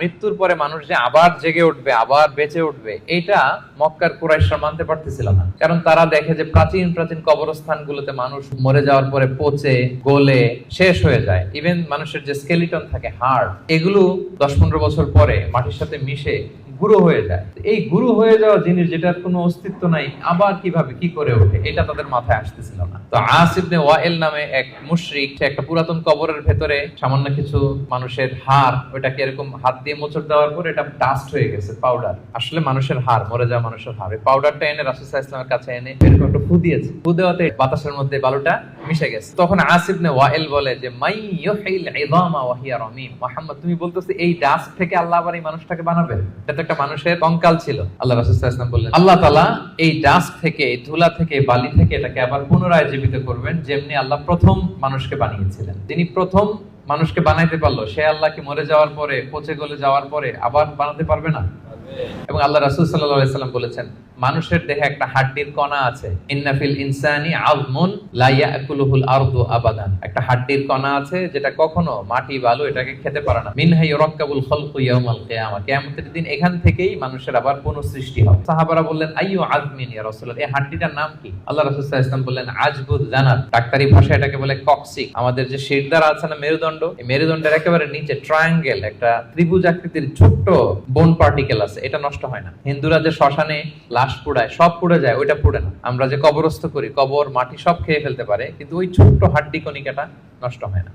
মৃত্যুর পরে মানুষ যে আবার জেগে উঠবে, আবার বেঁচে উঠবে, এটা মক্কার কুরাইশরা মানতে পারতেছিল না। কারণ তারা দেখে যে প্রাচীন প্রাচীন কবরস্থানগুলোতে মানুষ মরে যাওয়ার পরে পচে গলে শেষ হয়ে যায়। ইভেন মানুষের যে স্কেলিটন থাকে, হাড়, এগুলো 10-15 বছর পরে মাটির সাথে মিশে গুঁড়ো হয়ে যায়। এই গুঁড়ো হয়ে যাওয়া জিনিস যেটার কোনো অস্তিত্ব নাই, আবার কিভাবে কি করে ওঠে, এটা তাদের মাথায় আসতেছিল না। তো আস ইবনে ওয়াইল নামে এক মুশরিক, সে একটা পুরাতন কবরের ভেতরে সামান্য কিছু মানুষের হাড়, ওইটাকে এরকম হাত দিয়ে মোচড় দেওয়ার পর এটা ডাস্ট হয়ে গেছে, পাউডার, আসলে মানুষের হাড়, মরে যাওয়া মানুষের হাড়। এই পাউডারটা এনে রাসূল সাল্লাল্লাহু আলাইহি ওয়াসাল্লামের কাছে এনে এরকম একটা ফু দিয়েছে। ফু দেওয়াতে বাতাসের মধ্যে বালুটা মিশে গেছে। তখন আস ইবনে ওয়াইল বলে যে মাই ইউহিল ইযামা ওয়া হিয়া রামীম, মুহাম্মদ তুমি বলতেছো এই ডাস্ট থেকে আল্লাহ আবার এই মানুষটাকে বানাবে? এটা একটা মানুষের কঙ্কাল ছিল। আল্লাহ রাসূল সাল্লাল্লাহু আলাইহি ওয়াসাল্লাম বললেন আল্লাহ তাআলা এই ডাস্ট থেকে, এই ধুলা থেকে, বালি থেকে এটাকে আবার পুনরায় জীবিত করবেন, যেমনি আল্লাহ প্রথম মানুষকে বানিয়েছিলেন। যিনি প্রথম মানুষকে বানাইতে পারলো, সে আল্লাহ কি মরে যাওয়ার পরে, পচে গলে যাওয়ার পরে আবার বানাতে পারবে না? এবং আল্লাহ রাসূল সাল্লাল্লাহু আলাইহি ওয়াসাল্লাম বলেছেন মানুষের দেহে একটা হাড্ডির কণা আছে, ইন্না ফিল ইনসানি আযমুন লা ইয়াকুলুহুল আরদু আবাদান, একটা হাড্ডির কণা আছে যেটা কখনো মাটি বালু এটাকে খেতে পারে না। মিনহা ইউরাক্কাবুল খালকু ইয়াউমাল কিয়ামা, কিয়ামতের দিন এখান থেকেই মানুষের আবার পুনঃসৃষ্টি হবে। সাহাবারা বললেন আইয়ু আযমিন ইয়া রাসূলুল্লাহ, এই হাড্ডিটার নাম কি? আল্লাহ রাসূল সাল্লাল্লাহু আলাইহি ওয়াসাল্লাম বললেন আজবুদ জানাত, ডাক্তারি ভাষায় এটাকে বলে কক্সিক। আমাদের যে শিরদাঁড়া আছে না, মেরুদণ্ড, এই মেরুদণ্ডের একেবারে নিচে ট্রায়াঙ্গেল একটা ত্রিভুজ আকৃতির ছোট্ট বোন পার্টিকেল আছে, এটা নষ্ট হয় না। হিন্দুরা যে শ্মশানে লাশ পোড়ায়, সব পুড়ে যায়, ওইটা পুড়ে না। আমরা যে কবরস্থ করি, কবর মাটি সব খেয়ে ফেলতে পারে, কিন্তু ওই ছোট্ট হাড্ডি কণিকাটা নষ্ট হয় না।